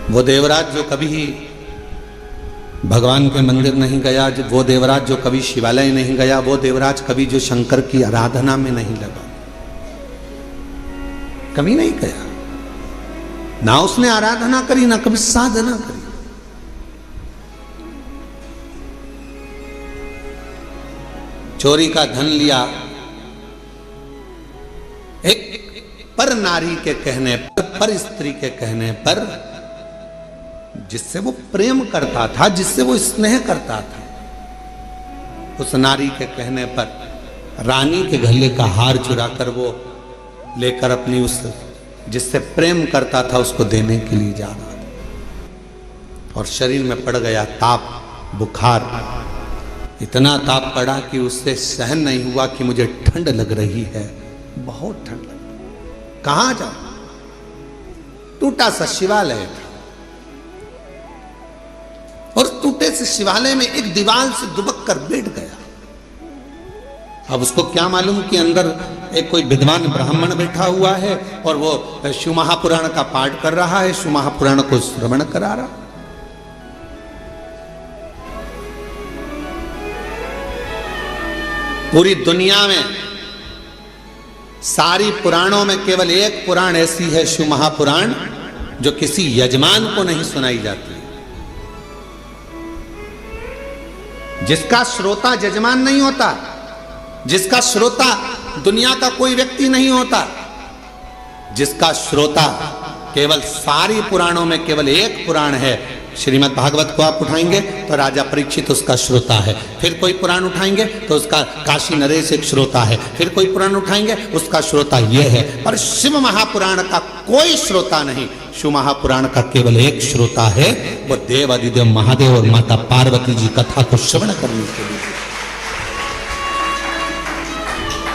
वो देवराज जो कभी भगवान के मंदिर नहीं गया, वो देवराज जो कभी शिवालय नहीं गया, वो देवराज कभी जो शंकर की आराधना में नहीं लगा, कभी नहीं गया, ना उसने आराधना करी ना कभी साधना करी। चोरी का धन लिया एक पर नारी के कहने पर स्त्री के कहने पर, जिससे वो प्रेम करता था, जिससे वो स्नेह करता था, उस नारी के कहने पर रानी के गले का हार चुराकर वो लेकर अपनी उस जिससे प्रेम करता था उसको देने के लिए जा रहा था, और शरीर में पड़ गया ताप, बुखार, इतना ताप पड़ा कि उससे सहन नहीं हुआ कि मुझे ठंड लग रही है, बहुत ठंड लग रही। कहां जाऊं? टूटा सा शिवालय था, और टूटे से शिवालय में एक दीवार से दुबक कर बैठ गया। अब उसको क्या मालूम कि अंदर एक कोई विद्वान ब्राह्मण बैठा हुआ है और वो शिव महापुराण का पाठ कर रहा है, शिव महापुराण को श्रवण करा रहा। पूरी दुनिया में सारी पुराणों में केवल एक पुराण ऐसी है, शिव महापुराण, जो किसी यजमान को नहीं सुनाई जाती, जिसका श्रोता यजमान नहीं होता, जिसका श्रोता दुनिया का कोई व्यक्ति नहीं होता, जिसका श्रोता केवल सारी पुराणों में केवल एक पुराण है। श्रीमद् भागवत को आप उठाएंगे तो राजा परीक्षित उसका श्रोता है, फिर कोई पुराण उठाएंगे तो उसका काशी नरेश एक श्रोता है, फिर कोई पुराण उठाएंगे उसका श्रोता यह है, पर शिव महापुराण का कोई श्रोता नहीं। शिव महापुराण का केवल एक श्रोता है, वो देव अधिदेव महादेव और माता पार्वती जी कथा को श्रवण करने के लिए।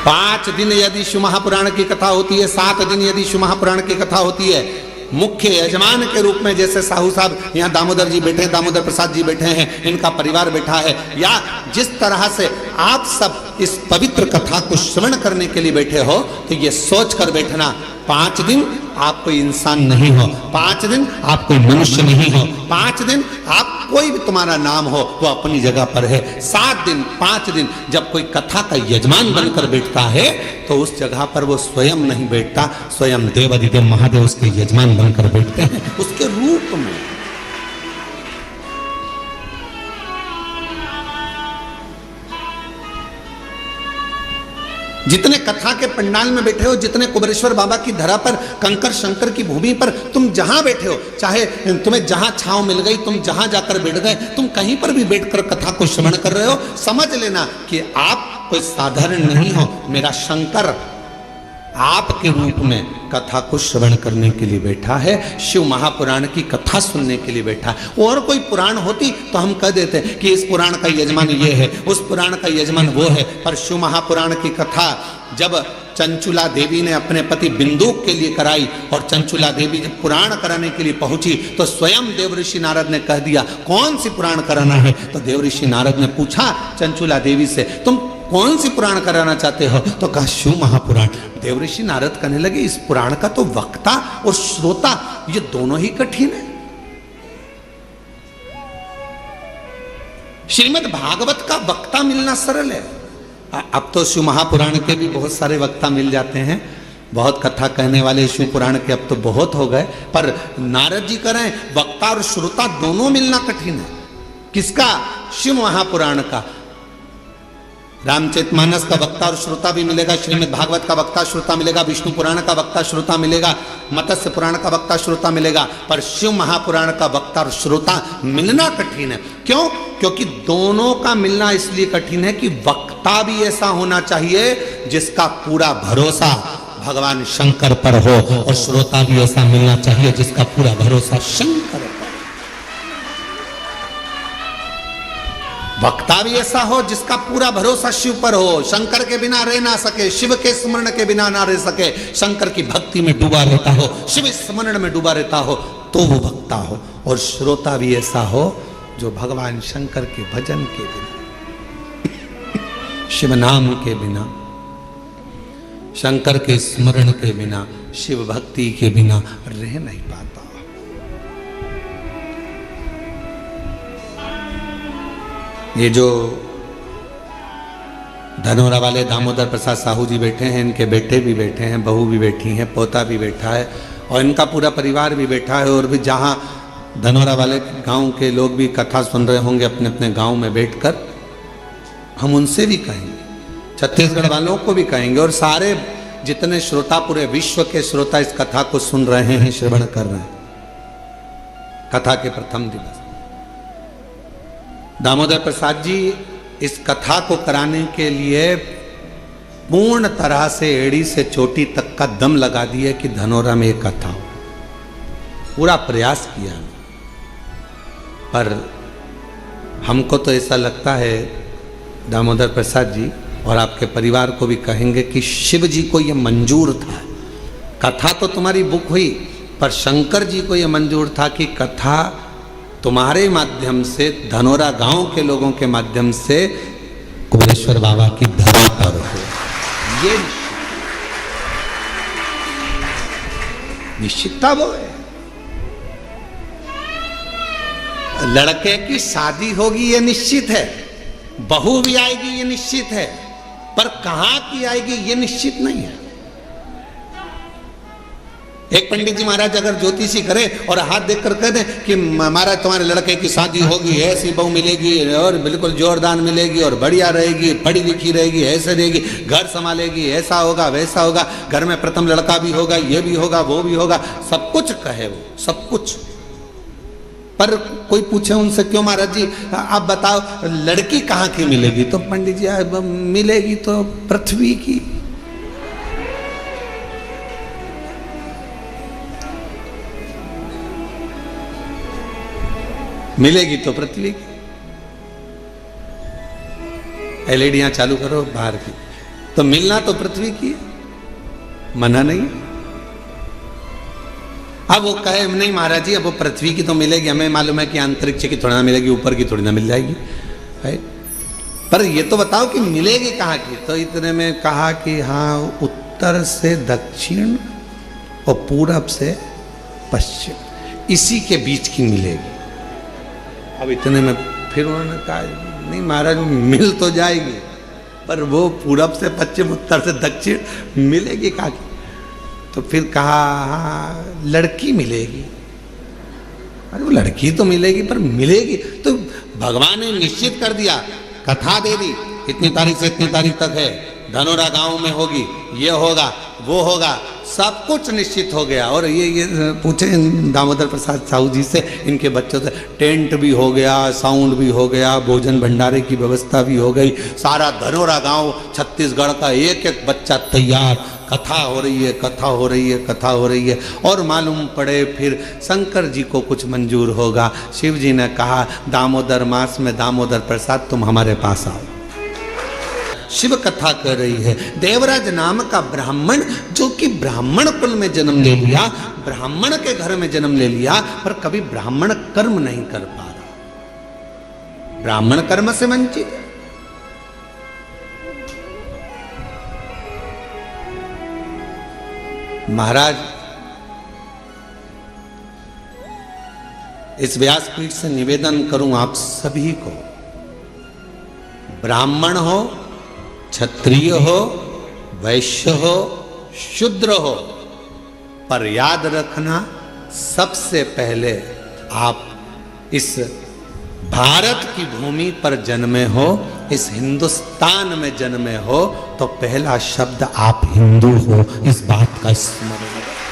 5 दिन यदि शिव महापुराण की कथा होती है, 7 दिन यदि शिव महापुराण की कथा होती है, मुख्य यजमान के रूप में जैसे साहू साहब यहाँ दामोदर जी बैठे हैं, दामोदर प्रसाद जी बैठे हैं, इनका परिवार बैठा है, या जिस तरह से आप सब इस पवित्र कथा को श्रवण करने के लिए बैठे हो, तो ये सोच कर बैठना 5 दिन आप कोई इंसान नहीं हो, 5 दिन आप कोई मनुष्य नहीं हो, 5 दिन आप कोई भी तुम्हारा नाम हो वो अपनी जगह पर है। 7 दिन 5 दिन जब कोई कथा का यजमान बनकर बैठता है तो उस जगह पर वो स्वयं नहीं बैठता, स्वयं देव अधिदेव महादेव उसके यजमान बनकर बैठते हैं उसके रूप में। जितने कथा के पंडाल में बैठे हो, जितने कुबेरेश्वर बाबा की धरा पर, कंकर शंकर की भूमि पर तुम जहां बैठे हो, चाहे तुम्हें जहां छांव मिल गई, तुम जहां जाकर बैठ गए, तुम कहीं पर भी बैठकर कथा को श्रवण कर रहे हो, समझ लेना कि आप कोई साधारण नहीं हो। मेरा शंकर आपके रूप में कथा को श्रवण करने के लिए बैठा है, शिव महापुराण की कथा सुनने के लिए बैठा है। और कोई पुराण होती तो हम कह देते कि इस पुराण का यजमान ये है, उस पुराण का यजमान वो है, पर शिव महापुराण की कथा जब चंचुला देवी ने अपने पति बिंदुक के लिए कराई और चंचुला देवी जब पुराण कराने के लिए पहुंची तो स्वयं देवऋषि नारद ने कह दिया कौन सी पुराण कराना है। तो देवऋषि नारद ने पूछा चंचुला देवी से, तुम कौन सी पुराण कराना चाहते हो? तो कहा शिव महापुराण। देवऋषि नारद कहने लगे इस पुराण का तो वक्ता और श्रोता ये दोनों ही कठिन है। श्रीमद् भागवत का वक्ता मिलना सरल है, अब तो शिव महापुराण के भी बहुत सारे वक्ता मिल जाते हैं, बहुत कथा कहने वाले शिव पुराण के अब तो बहुत हो गए, पर नारद जी कह रहे हैं वक्ता और श्रोता दोनों मिलना कठिन है। किसका? शिव महापुराण का। रामचरितमानस का वक्ता और श्रोता भी मिलेगा, श्रीमद् भागवत का वक्ता श्रोता मिलेगा, विष्णु पुराण का वक्ता श्रोता मिलेगा, मत्स्य पुराण का वक्ता श्रोता मिलेगा, पर शिव महापुराण का वक्ता और श्रोता मिलना कठिन है। क्यों? क्योंकि दोनों का मिलना इसलिए कठिन है कि वक्ता भी ऐसा होना चाहिए जिसका पूरा भरोसा भगवान शंकर पर हो, और श्रोता भी ऐसा मिलना चाहिए जिसका पूरा भरोसा शंकर पर। वक्ता भी ऐसा हो जिसका पूरा भरोसा शिव पर हो, शंकर के बिना रह ना सके, शिव के स्मरण के बिना ना रह सके, शंकर की भक्ति में डूबा रहता हो, शिव स्मरण में डूबा रहता हो, तो वो वक्ता हो। और श्रोता भी ऐसा हो जो भगवान शंकर के भजन के बिना, शिव नाम के बिना, शंकर के स्मरण के बिना, शिव भक्ति के बिना रह नहीं पाता। ये जो धनोरा वाले दामोदर प्रसाद साहू जी बैठे हैं, इनके बेटे भी बैठे हैं, बहू भी बैठी हैं, पोता भी बैठा है और इनका पूरा परिवार भी बैठा है। और भी जहाँ धनोरा वाले गांव के लोग भी कथा सुन रहे होंगे अपने अपने गांव में बैठकर, हम उनसे भी कहेंगे, छत्तीसगढ़ वालों को भी कहेंगे और सारे जितने श्रोता, पूरे विश्व के श्रोता इस कथा को सुन रहे हैं, श्रवण कर रहे हैं। कथा के प्रथम दिवस दामोदर प्रसाद जी इस कथा को कराने के लिए पूर्ण तरह से एड़ी से चोटी तक का दम लगा दिए कि धनोरा में एक कथा हो। पूरा प्रयास किया, पर हमको तो ऐसा लगता है दामोदर प्रसाद जी और आपके परिवार को भी कहेंगे कि शिव जी को यह मंजूर था। कथा तो तुम्हारी बुक हुई, पर शंकर जी को यह मंजूर था कि कथा तुम्हारे माध्यम से, धनोरा गांव के लोगों के माध्यम से कुबेरेश्वर बाबा की धरा पर हो। ये निश्चितता वो है। लड़के की शादी होगी ये निश्चित है, बहू भी आएगी ये निश्चित है, पर कहां की आएगी ये निश्चित नहीं है। एक पंडित जी महाराज अगर ज्योतिषी करे और हाथ देखकर कह दें कि महाराज तुम्हारे लड़के की शादी होगी, ऐसी बहू मिलेगी और बिल्कुल जोरदार मिलेगी और बढ़िया रहेगी, पढ़ी लिखी रहेगी, ऐसे रहेगी, घर संभालेगी, ऐसा होगा वैसा होगा, घर में प्रथम लड़का भी होगा, ये भी होगा वो भी होगा, सब कुछ कहे वो, सब कुछ। पर कोई पूछे उनसे, क्यों महाराज जी आप बताओ लड़की कहाँ की मिलेगी? तो पंडित जी मिलेगी तो पृथ्वी की। मिलेगी तो पृथ्वी की। एलईडियां चालू करो बाहर की, तो मिलना तो पृथ्वी की है, मना नहीं। अब वो कहे नहीं महाराज जी अब वो पृथ्वी की तो मिलेगी, हमें मालूम है कि अंतरिक्ष की थोड़ी ना मिलेगी, ऊपर की थोड़ी ना मिल जाएगी है? पर ये तो बताओ कि मिलेगी कहाँ की? तो इतने में कहा कि हाँ, उत्तर से दक्षिण और पूरब से पश्चिम, इसी के बीच की मिलेगी। अब इतने में फिर उन्होंने कहा नहीं महाराज मिल तो जाएगी, पर वो पूरब से पश्चिम, उत्तर से दक्षिण मिलेगी कहाँ की? तो फिर कहा हाँ लड़की मिलेगी। अरे वो लड़की तो मिलेगी, पर मिलेगी तो भगवान ने निश्चित कर दिया, कथा दे दी, इतनी तारीख से इतनी तारीख तक है, धनोरा गांव में होगी, ये होगा वो होगा, सब कुछ निश्चित हो गया। और ये पूछे दामोदर प्रसाद साहू जी से, इनके बच्चों से, टेंट भी हो गया, साउंड भी हो गया, भोजन भंडारे की व्यवस्था भी हो गई, सारा धनोरा गांव छत्तीसगढ़ का एक एक बच्चा तैयार, कथा हो रही है, कथा हो रही है, कथा हो रही है। और मालूम पड़े फिर शंकर जी को कुछ मंजूर होगा। शिव जी ने कहा दामोदर मास में दामोदर प्रसाद तुम हमारे पास आओ। शिव कथा कर रही है। देवराज नाम का ब्राह्मण, जो कि ब्राह्मण कुल में जन्म ले लिया, ब्राह्मण के घर में जन्म ले लिया, पर कभी ब्राह्मण कर्म नहीं कर पा रहा, ब्राह्मण कर्म से वंचित है। महाराज इस व्यासपीठ से निवेदन करूं आप सभी को, ब्राह्मण हो, क्षत्रिय हो, वैश्य हो, शूद्र हो, पर याद रखना सबसे पहले आप इस भारत की भूमि पर जन्मे हो, इस हिंदुस्तान में जन्मे हो, तो पहला शब्द आप हिंदू हो, इस बात का स्मरण रखें।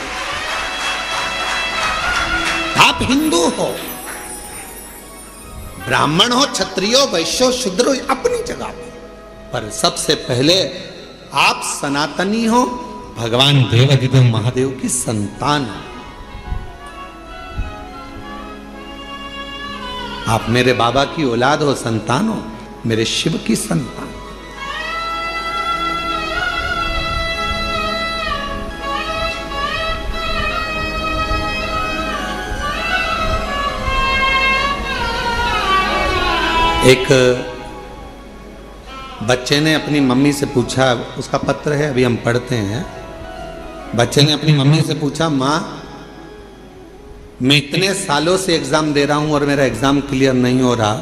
आप हिंदू हो, ब्राह्मण हो, क्षत्रिय हो, वैश्य हो, शूद्र हो, अपनी जगह पर सबसे पहले आप सनातनी हो, भगवान देवाधिदेव महादेव की संतान हो। आप मेरे बाबा की औलाद हो, संतान हो, मेरे शिव की संतान। एक बच्चे ने अपनी मम्मी से पूछा, उसका पत्र है अभी हम पढ़ते हैं। बच्चे ने अपनी मम्मी से पूछा, माँ मैं इतने सालों से एग्जाम दे रहा हूं और मेरा एग्जाम क्लियर नहीं हो रहा,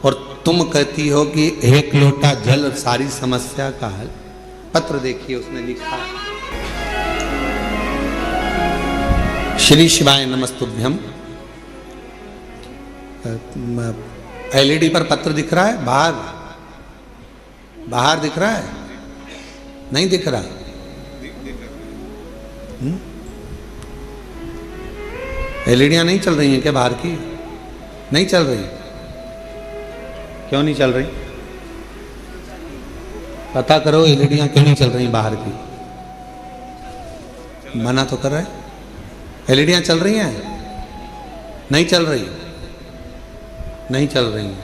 और तुम कहती हो कि एक लोटा जल सारी समस्या का हल। पत्र देखिए उसने लिखा, श्री शिवाय नमस्तुभ्यम। एलईडी पर पत्र दिख रहा है, बाहर दिख रहा है, नहीं दिख रहा? एलईडियां नहीं चल रही हैं क्या बाहर की? नहीं चल रही? क्यों नहीं चल रही? पता करो एलईडियां क्यों नहीं चल रही बाहर की। मना तो कर रहा है। एलईडियां चल रही हैं? नहीं चल रही? नहीं चल रही हैं।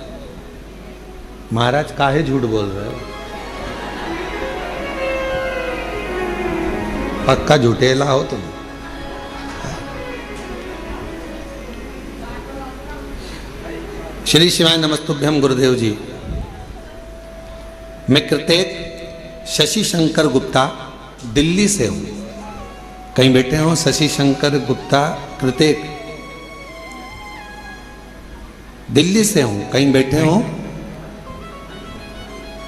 महाराज काहे झूठ बोल रहे हो? पक्का झूठेला हो तुम। श्री शिवाय नमस्तुभ्यम गुरुदेव जी। मैं कृतेक शशि शंकर गुप्ता दिल्ली से हूं। कहीं बैठे हो शशि शंकर गुप्ता कृतेक, दिल्ली से हूं, कहीं बैठे हो?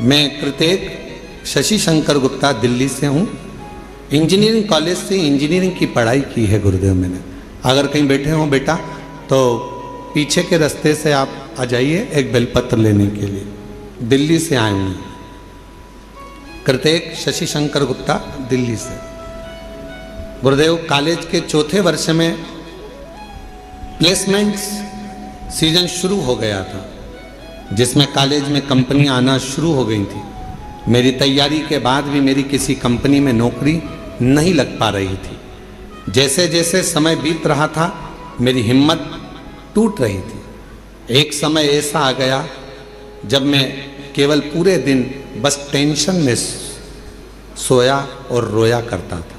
मैं कृतेक शशि शंकर गुप्ता दिल्ली से हूं। इंजीनियरिंग कॉलेज से इंजीनियरिंग की पढ़ाई की है गुरुदेव मैंने। अगर कहीं बैठे हो बेटा तो पीछे के रास्ते से आप आ जाइए एक बेलपत्र लेने के लिए। दिल्ली से आए हुए कृतेक शशि शंकर गुप्ता दिल्ली से। गुरुदेव कॉलेज के चौथे वर्ष में प्लेसमेंट्स सीजन शुरू हो गया था, जिसमें कॉलेज में कंपनियां आना शुरू हो गई थी। मेरी तैयारी के बाद भी मेरी किसी कंपनी में नौकरी नहीं लग पा रही थी। जैसे जैसे समय बीत रहा था मेरी हिम्मत टूट रही थी। एक समय ऐसा आ गया जब मैं केवल पूरे दिन बस टेंशन में सोया और रोया करता था।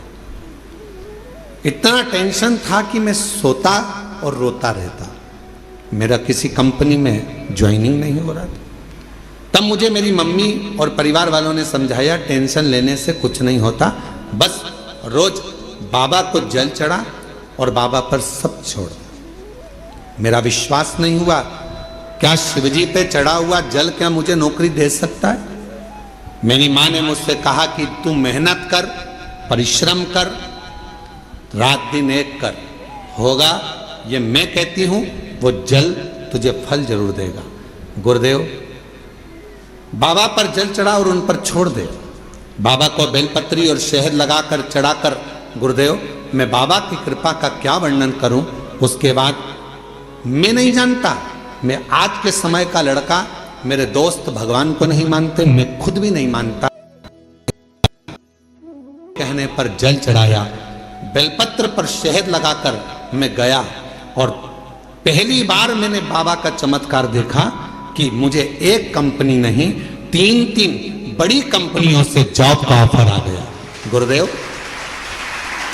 इतना टेंशन था कि मैं सोता और रोता रहता। मेरा किसी कंपनी में ज्वाइनिंग नहीं हो रहा था। तब मुझे मेरी मम्मी और परिवार वालों ने समझाया टेंशन लेने से कुछ नहीं होता, बस रोज बाबा को जल चढ़ा और बाबा पर सब छोड़। मेरा विश्वास नहीं हुआ, क्या शिवजी पे चढ़ा हुआ जल क्या मुझे नौकरी दे सकता है? मेरी माँ ने मुझसे कहा कि तू मेहनत कर, परिश्रम कर, रात दिन एक कर, होगा। ये मैं कहती हूं वो जल तुझे फल जरूर देगा। गुरुदेव बाबा पर जल चढ़ा और उन पर छोड़ दे। बाबा को बेलपत्री और शहद लगाकर चढ़ाकर गुरुदेव मैं बाबा की कृपा का क्या वर्णन करूं। उसके बाद मैं नहीं जानता, मैं आज के समय का लड़का, मेरे दोस्त भगवान को नहीं मानते, मैं खुद भी नहीं मानता। कहने पर जल चढ़ाया, बेलपत्र पर शहद लगाकर मैं गया और पहली बार मैंने बाबा का चमत्कार देखा कि मुझे एक कंपनी नहीं 3 बड़ी कंपनियों से जॉब का ऑफर आ गया। गुरुदेव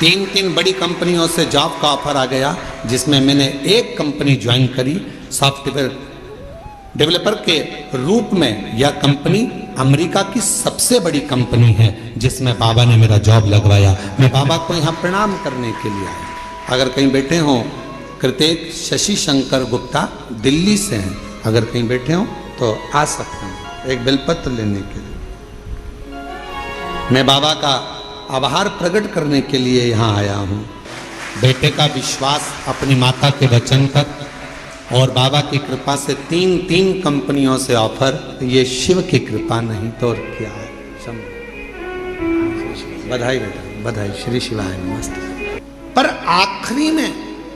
3 बड़ी कंपनियों से जॉब का ऑफर आ गया, जिसमें मैंने एक कंपनी ज्वाइन करी सॉफ्टवेयर डेवलपर के रूप में। यह कंपनी अमेरिका की सबसे बड़ी कंपनी है जिसमें बाबा ने मेरा जॉब लगवाया। मैं बाबा को यहाँ प्रणाम करने के लिए आया। अगर कहीं बैठे हो कृतेक शशि शंकर गुप्ता दिल्ली से हैं, अगर कहीं बैठे हो तो आ सकते हैं एक बेलपत्र लेने के लिए। मैं बाबा का आभार प्रकट करने के लिए यहाँ आया हूँ। बेटे का विश्वास अपनी माता के वचन पर और बाबा की कृपा से 3 कंपनियों से ऑफर, ये शिव की कृपा नहीं तो और क्या है। बधाई बेटा, बधाई। श्री शिवाय नमस्ते। पर आखिरी में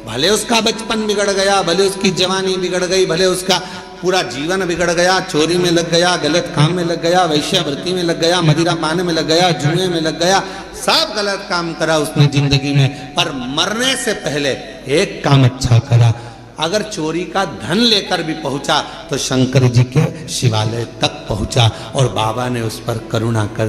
भले उसका बचपन बिगड़ गया, भले उसकी जवानी बिगड़ गई, भले उसका पूरा जीवन बिगड़ गया, चोरी में लग गया, गलत काम में लग गया, वैश्यावृत्ति में लग गया, मदिरा पाने में लग गया, जुए में लग गया, सब गलत काम करा उसने जिंदगी में, पर मरने से पहले एक काम अच्छा करा। अगर चोरी का धन लेकर भी पहुंचा तो शंकर जी के शिवालय तक पहुंचा और बाबा ने उस पर करुणा कर